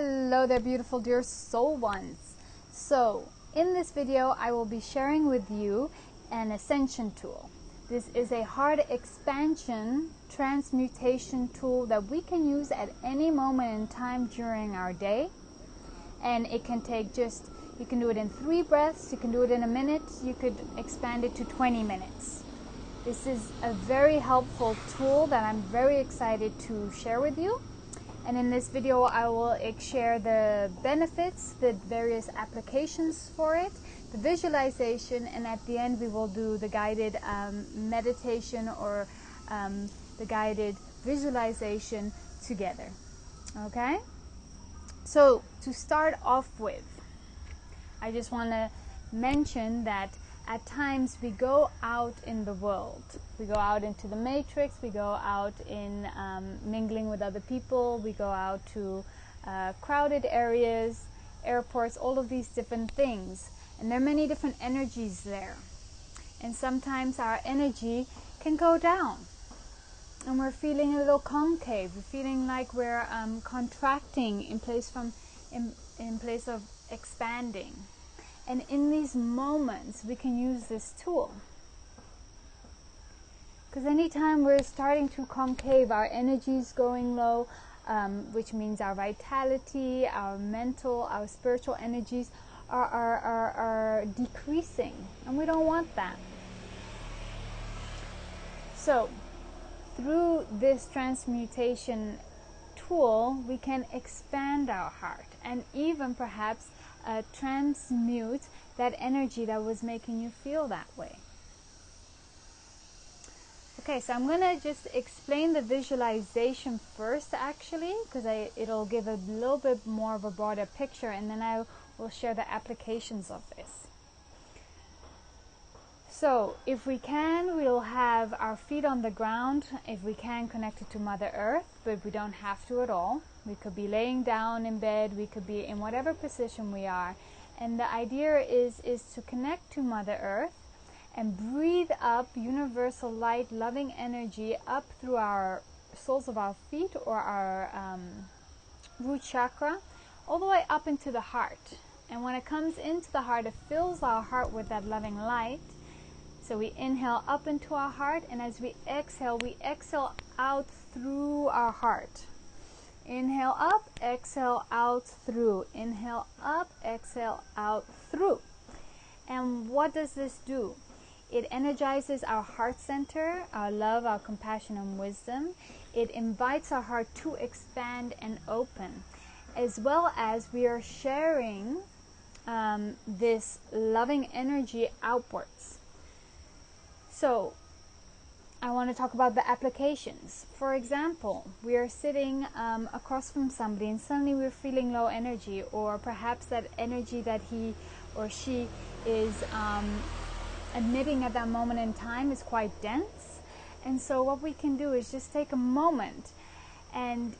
Hello there, beautiful dear soul ones. So in this video I will be sharing with you an ascension tool. This is a heart expansion transmutation tool that we can use at any moment in time during our day, and it can take you can do it in 3 breaths, you can do it in a minute, you could expand it to 20 minutes. This is a very helpful tool that I'm very excited to share with you. And in this video I will share the benefits, the various applications for it, the visualization, and at the end we will do the guided meditation or the guided visualization together. Okay? So to start off with, I just want to mention that at times we go out in the world. We go out into the matrix, we go out in mingling with other people, we go out to crowded areas, airports, all of these different things. And there are many different energies there. And sometimes our energy can go down. And we're feeling a little concave. We're feeling like we're contracting in place of expanding. And in these moments, we can use this tool. Because anytime we're starting to concave, our energy is going low, which means our vitality, our mental, our spiritual energies are decreasing. And we don't want that. So, through this transmutation tool, we can expand our heart and even perhaps transmute that energy that was making you feel that way. Okay, so I'm going to just explain the visualization first, actually, because it'll give a little bit more of a broader picture, and then I will share the applications of this. So, if we can, we'll have our feet on the ground, if we can, connected to Mother Earth, but we don't have to at all. We could be laying down in bed, we could be in whatever position we are. And the idea is to connect to Mother Earth and breathe up universal light, loving energy up through our soles of our feet or our root chakra, all the way up into the heart. And when it comes into the heart, it fills our heart with that loving light. So we inhale up into our heart, and as we exhale out through our heart. Inhale up, exhale out through. Inhale up, exhale out through. And what does this do? It energizes our heart center, our love, our compassion and wisdom. It invites our heart to expand and open, as well as we are sharing this loving energy outwards. So, I want to talk about the applications. For example, we are sitting across from somebody and suddenly we're feeling low energy, or perhaps that energy that he or she is emitting at that moment in time is quite dense. And so what we can do is just take a moment, and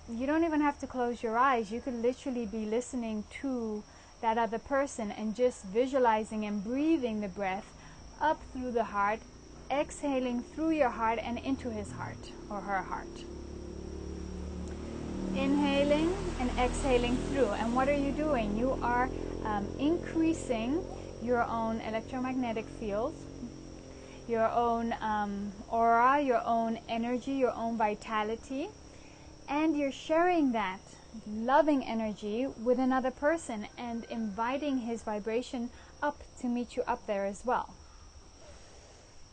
you don't even have to close your eyes. You could literally be listening to that other person and just visualizing and breathing the breath up through the heart, exhaling through your heart and into his heart or her heart. Inhaling and exhaling through. And what are you doing? You are increasing your own electromagnetic fields, your own aura, your own energy, your own vitality, and you're sharing that loving energy with another person and inviting his vibration up to meet you up there as well.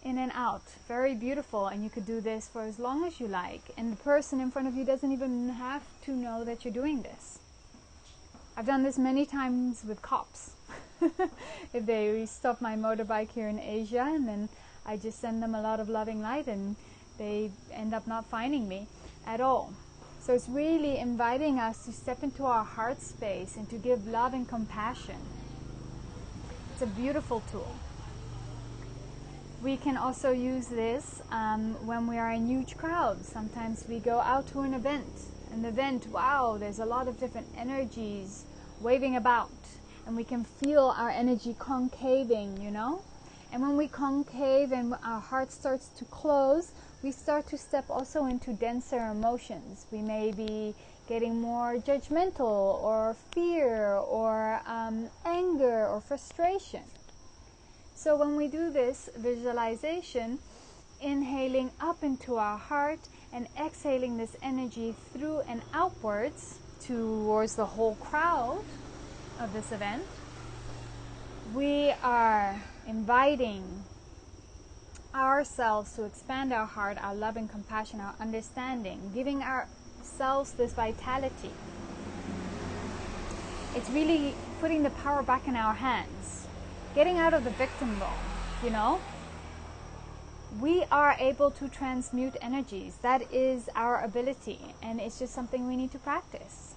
In and out. Very beautiful. And you could do this for as long as you like. And the person in front of you doesn't even have to know that you're doing this. I've done this many times with cops. If they stop my motorbike here in Asia, and then I just send them a lot of loving light and they end up not finding me at all. So it's really inviting us to step into our heart space and to give love and compassion. It's a beautiful tool. We can also use this when we are in huge crowds. Sometimes we go out to an event, wow, there's a lot of different energies waving about, and we can feel our energy concaving, you know? And when we concave and our heart starts to close, we start to step also into denser emotions. We may be getting more judgmental or fear or anger or frustration. So when we do this visualization, inhaling up into our heart and exhaling this energy through and outwards towards the whole crowd of this event, we are inviting ourselves to expand our heart, our love and compassion, our understanding, giving ourselves this vitality. It's really putting the power back in our hands, getting out of the victim role, you know. We are able to transmute energies. That is our ability, and it's just something we need to practice.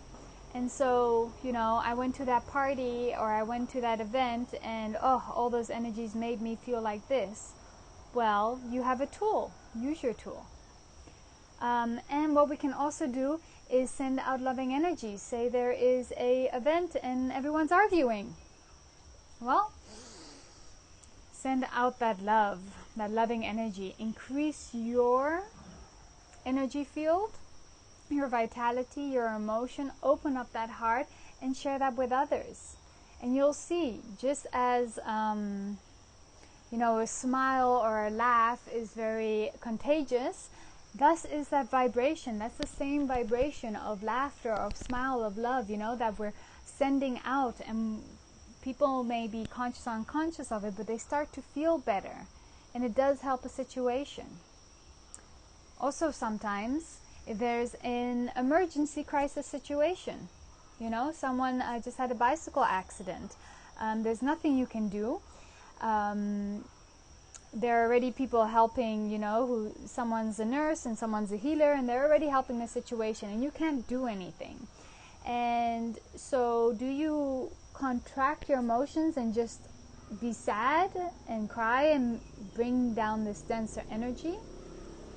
And so, you know, I went to that party or I went to that event and all those energies made me feel like this. Well, you have a tool. Use your tool. And what we can also do is send out loving energy. Say there is a event and everyone's arguing. Well, send out that love, that loving energy. Increase your energy field, your vitality, your emotion. Open up that heart and share that with others. And you'll see, just as you know, a smile or a laugh is very contagious, thus is that vibration. That's the same vibration of laughter, of smile, of love, you know, that we're sending out. And people may be conscious or unconscious of it, but they start to feel better. And it does help a situation. Also sometimes, if there's an emergency crisis situation, you know, someone just had a bicycle accident, there's nothing you can do. There are already people helping, you know, someone's a nurse and someone's a healer, and they're already helping the situation, and you can't do anything. And so do you contract your emotions and just be sad and cry and bring down this denser energy?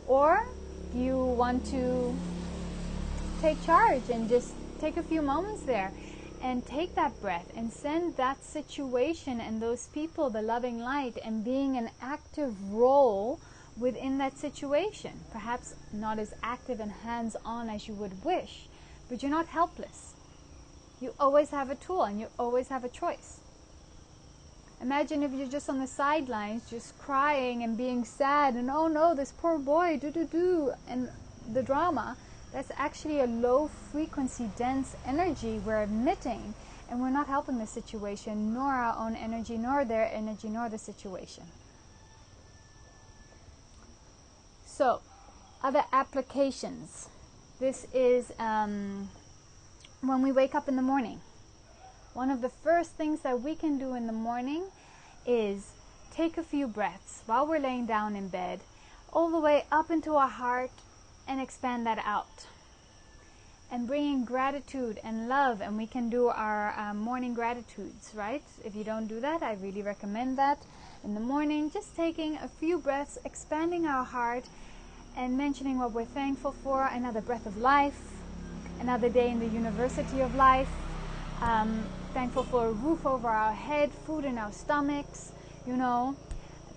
Or do you want to take charge and just take a few moments there and take that breath and send that situation and those people the loving light and being an active role within that situation? Perhaps not as active and hands-on as you would wish, but you're not helpless. You always have a tool and you always have a choice. Imagine if you're just on the sidelines, just crying and being sad and, oh no, this poor boy, and the drama. That's actually a low frequency, dense energy we're emitting, and we're not helping the situation, nor our own energy, nor their energy, nor the situation. So, other applications. This is when we wake up in the morning. One of the first things that we can do in the morning is take a few breaths while we're laying down in bed, all the way up into our heart, and expand that out. And bring in gratitude and love, and we can do our morning gratitudes, right? If you don't do that, I really recommend that. In the morning, just taking a few breaths, expanding our heart, and mentioning what we're thankful for. Another breath of life, another day in the university of life. Thankful for a roof over our head, food in our stomachs, you know.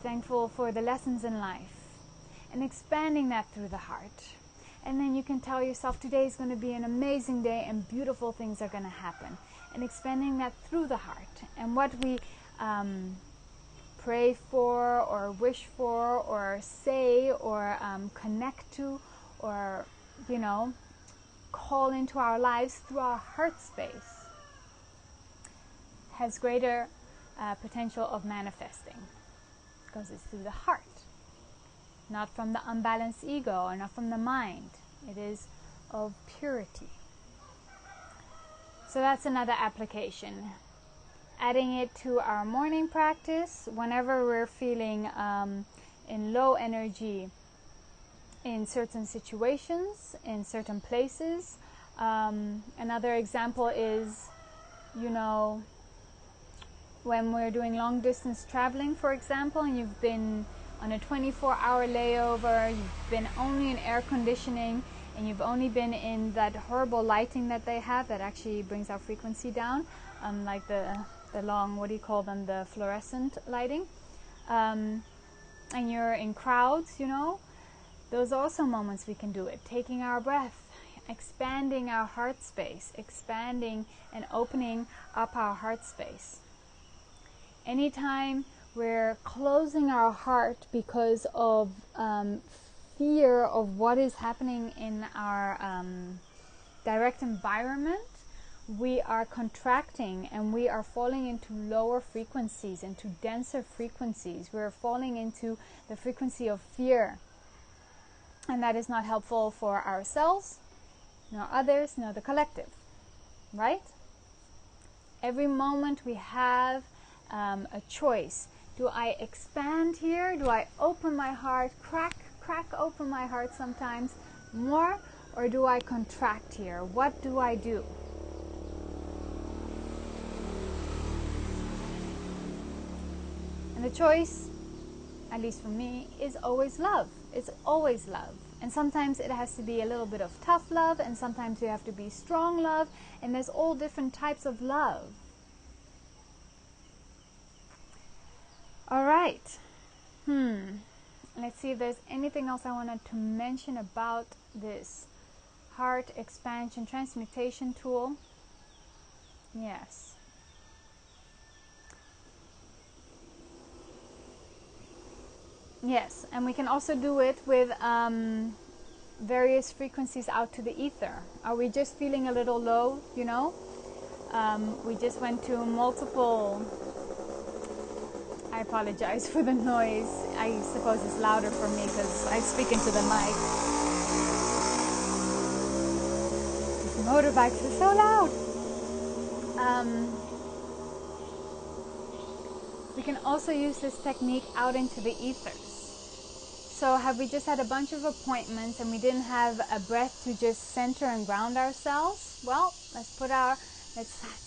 Thankful for the lessons in life. And expanding that through the heart. And then you can tell yourself, today is going to be an amazing day and beautiful things are going to happen. And expanding that through the heart. And what we pray for or wish for or say or connect to or, you know, call into our lives through our heart space has greater potential of manifesting, because it's through the heart. Not from the unbalanced ego or not from the mind. It is of purity. So that's another application. Adding it to our morning practice whenever we're feeling in low energy in certain situations, in certain places. Another example is, you know, when we're doing long distance traveling, for example, and you've been on a 24-hour layover, you've been only in air conditioning, and you've only been in that horrible lighting that they have that actually brings our frequency down, like the long, what do you call them, the fluorescent lighting, and you're in crowds, you know, those are also moments we can do it. Taking our breath expanding our heart space, expanding and opening up our heart space. Anytime we're closing our heart because of fear of what is happening in our direct environment, we are contracting and we are falling into lower frequencies, into denser frequencies. We're falling into the frequency of fear. And that is not helpful for ourselves, nor others, nor the collective. Right? Every moment we have a choice. Do I expand here? Do I open my heart, crack open my heart sometimes more? Or do I contract here? What do I do? And the choice, at least for me, is always love. It's always love. And sometimes it has to be a little bit of tough love, and sometimes you have to be strong love, and there's all different types of love. All right. Let's see if there's anything else I wanted to mention about this heart expansion transmutation tool. Yes. Yes, and we can also do it with various frequencies out to the ether. Are we just feeling a little low, you know? We just went to multiple... I apologize for the noise. I suppose it's louder for me because I speak into the mic. These motorbikes are so loud. We can also use this technique out into the ethers. So have we just had a bunch of appointments and we didn't have a breath to just center and ground ourselves? Well, let's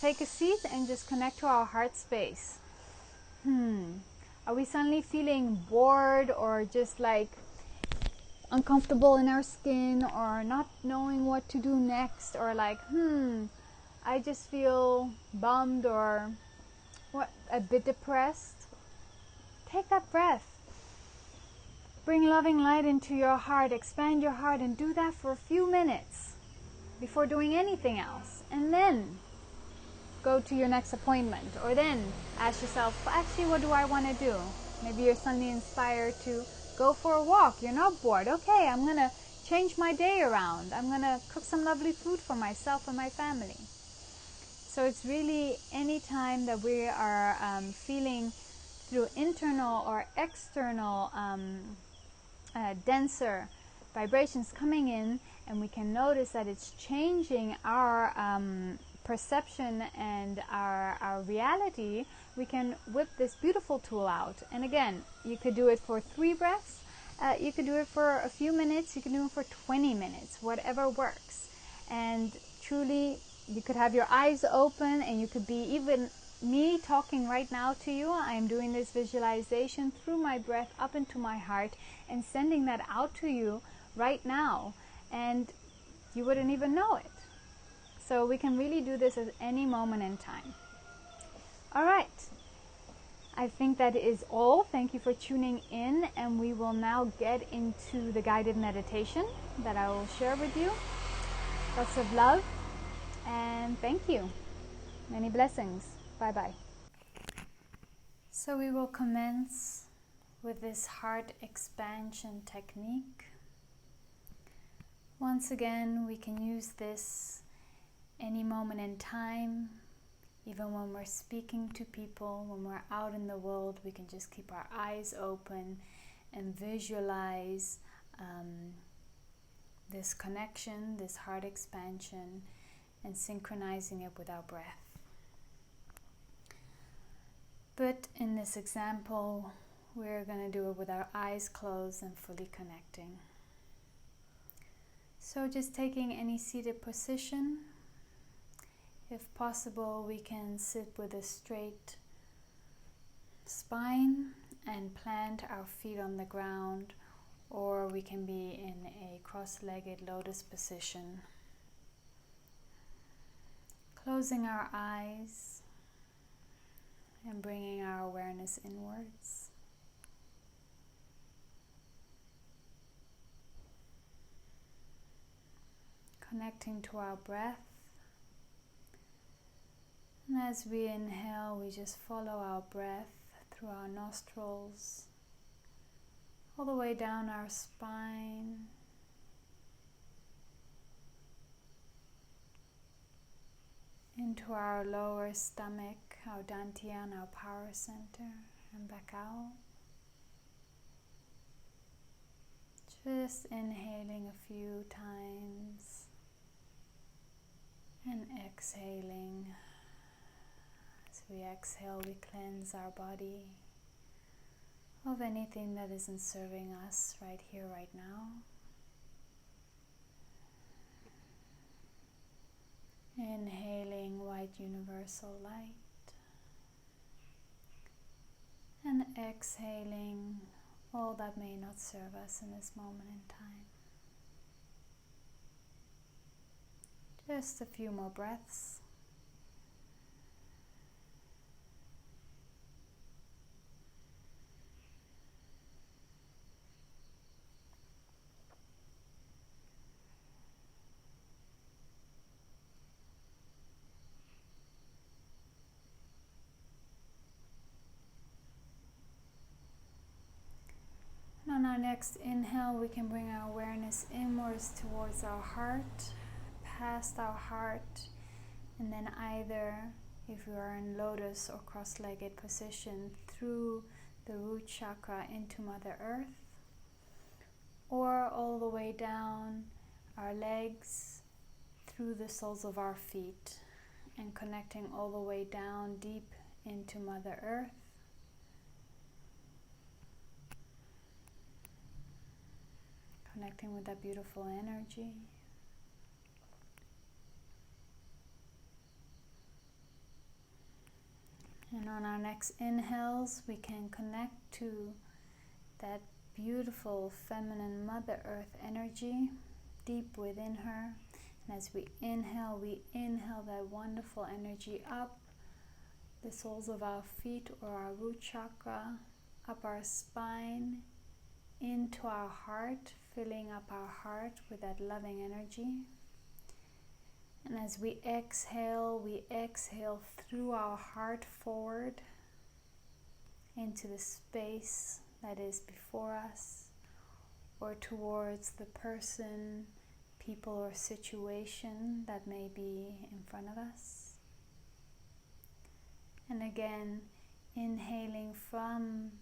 take a seat and just connect to our heart space. Are we suddenly feeling bored or just like uncomfortable in our skin or not knowing what to do next, or like, I just feel bummed or a bit depressed? Take that breath. Bring loving light into your heart, expand your heart, and do that for a few minutes before doing anything else. And then go to your next appointment, or then ask yourself, actually, what do I want to do? Maybe you're suddenly inspired to go for a walk. You're not bored. Okay, I'm going to change my day around. I'm going to cook some lovely food for myself and my family. So it's really any time that we are feeling through internal or external denser vibrations coming in, and we can notice that it's changing our perception and our reality, we can whip this beautiful tool out. And again, you could do it for 3 breaths, you could do it for a few minutes, you can do it for 20 minutes, whatever works. And truly, you could have your eyes open, and you could be even me talking right now to you. I am doing this visualization through my breath up into my heart and sending that out to you right now, and you wouldn't even know it. So we can really do this at any moment in time. All right. I think that is all. Thank you for tuning in, and we will now get into the guided meditation that I will share with you. Lots of love, and thank you. Many blessings. Bye-bye. So we will commence with this heart expansion technique. Once again, we can use this any moment in time, even when we're speaking to people, when we're out in the world. We can just keep our eyes open and visualize this connection, this heart expansion, and synchronizing it with our breath. But in this example, we're going to do it with our eyes closed and fully connecting. So just taking any seated position. If possible, we can sit with a straight spine and plant our feet on the ground, or we can be in a cross-legged lotus position. Closing our eyes and bringing our awareness inwards. connecting to our breath. And as we inhale, we just follow our breath through our nostrils, all the way down our spine, into our lower stomach, our dantian, our power center, and back out. Just inhaling a few times and exhaling. As we exhale, we cleanse our body of anything that isn't serving us right here, right now. Inhaling white universal light and exhaling all that may not serve us in this moment in time. Just a few more breaths. On our next inhale, we can bring our awareness inwards towards our heart, past our heart, and then either, if we are in lotus or cross-legged position, through the root chakra into Mother Earth, or all the way down our legs through the soles of our feet and connecting all the way down deep into Mother Earth. Connecting with that beautiful energy. And on our next inhales, we can connect to that beautiful feminine Mother Earth energy deep within her. And as we inhale that wonderful energy up the soles of our feet or our root chakra, up our spine, into our heart, filling up our heart with that loving energy. And as we exhale through our heart forward into the space that is before us, or towards the person, people, or situation that may be in front of us. And again, inhaling from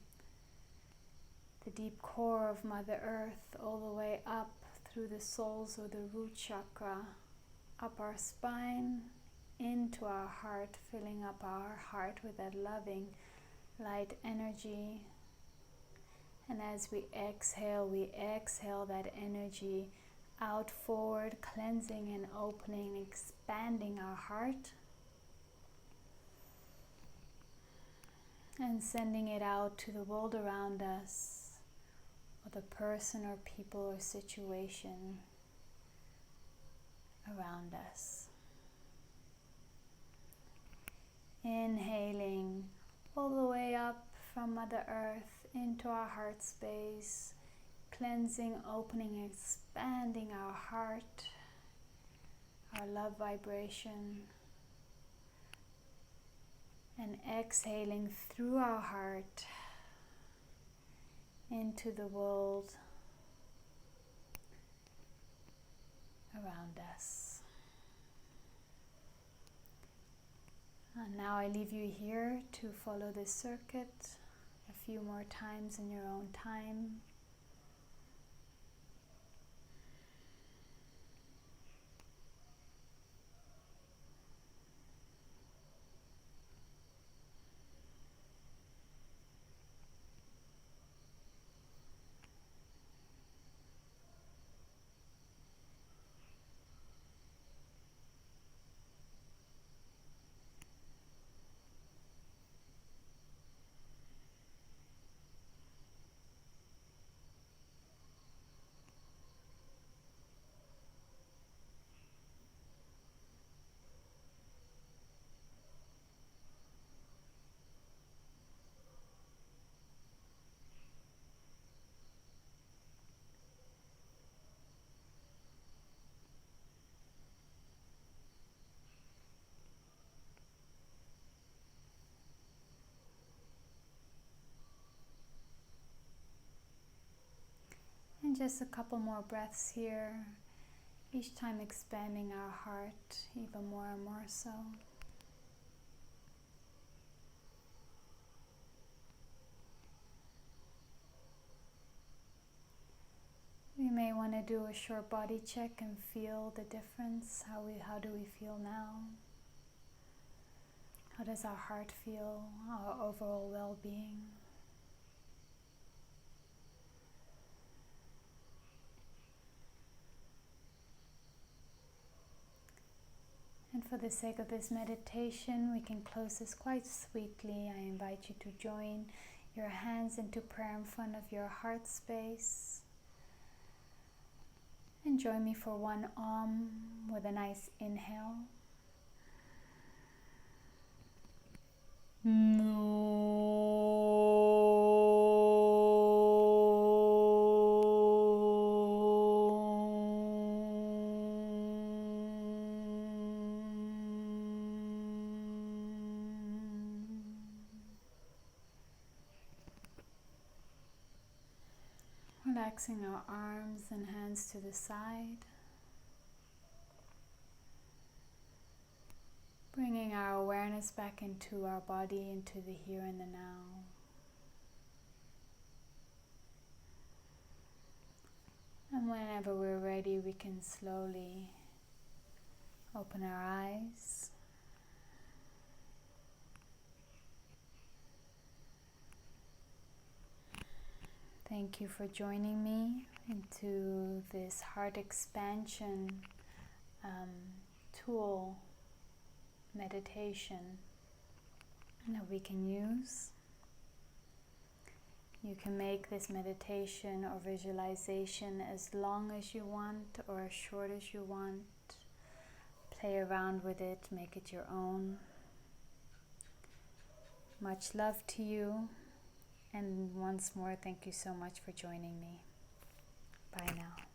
the deep core of Mother Earth all the way up through the soles or the root chakra, up our spine, into our heart, filling up our heart with that loving light energy. And as we exhale that energy out forward, cleansing and opening, expanding our heart, and sending it out to the world around us, or the person or people or situation around us. Inhaling all the way up from Mother Earth into our heart space, cleansing, opening, expanding our heart, our love vibration, and exhaling through our heart into the world around us. And now I leave you here to follow this circuit a few more times in your own time. just a couple more breaths here, each time expanding our heart even more and more so. We may want to do a short body check and feel the difference. How do we feel now? How does our heart feel? Our overall well-being? And for the sake of this meditation, we can close this quite sweetly. I invite you to join your hands into prayer in front of your heart space. And join me for one with a nice inhale. Relaxing our arms and hands to the side. Bringing our awareness back into our body, into the here and the now. And whenever we're ready, we can slowly open our eyes. Thank you for joining me into this heart expansion tool meditation that we can use. You can make this meditation or visualization as long as you want or as short as you want. Play around with it, make it your own. Much love to you, and once more, thank you so much for joining me. Bye now.